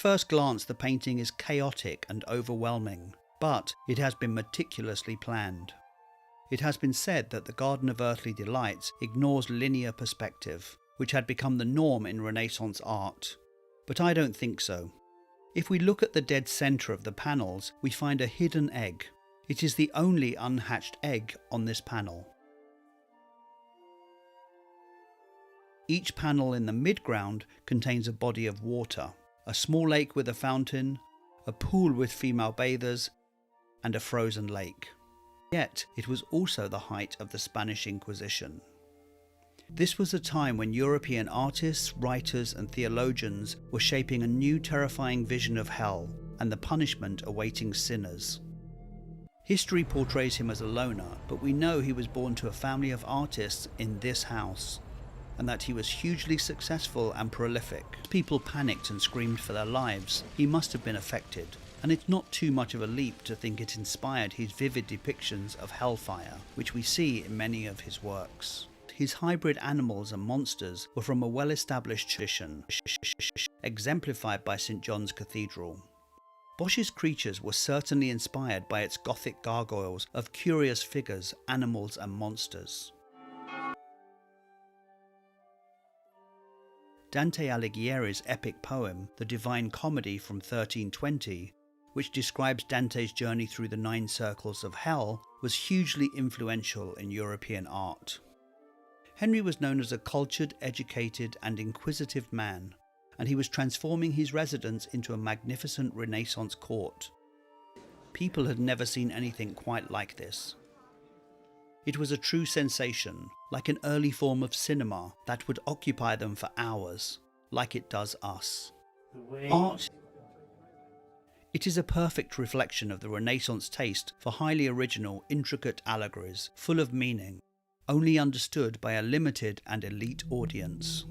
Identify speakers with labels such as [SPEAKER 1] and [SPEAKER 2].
[SPEAKER 1] first glance, the painting is chaotic and overwhelming, but it has been meticulously planned. It has been said that the Garden of Earthly Delights ignores linear perspective, which had become the norm in Renaissance art. But I don't think so. If we look at the dead centre of the panels, we find a hidden egg. It is the only unhatched egg on this panel. Each panel in the midground contains a body of water, a small lake with a fountain, a pool with female bathers, and a frozen lake. Yet it was also the height of the Spanish Inquisition. This was a time when European artists, writers and theologians were shaping a new terrifying vision of hell and the punishment awaiting sinners. History portrays him as a loner, but we know he was born to a family of artists in this house, and that he was hugely successful and prolific. People panicked and screamed for their lives. He must have been affected, and it's not too much of a leap to think it inspired his vivid depictions of hellfire, which we see in many of his works. His hybrid animals and monsters were from a well-established tradition, exemplified by St. John's Cathedral. Bosch's creatures were certainly inspired by its Gothic gargoyles of curious figures, animals and monsters. Dante Alighieri's epic poem, The Divine Comedy from 1320, which describes Dante's journey through the 9 circles of hell, was hugely influential in European art. Henry was known as a cultured, educated and inquisitive man, and he was transforming his residence into a magnificent Renaissance court. People had never seen anything quite like this. It was a true sensation, like an early form of cinema that would occupy them for hours, like it does us. Art. It is a perfect reflection of the Renaissance taste for highly original, intricate allegories, full of meaning, only understood by a limited and elite audience.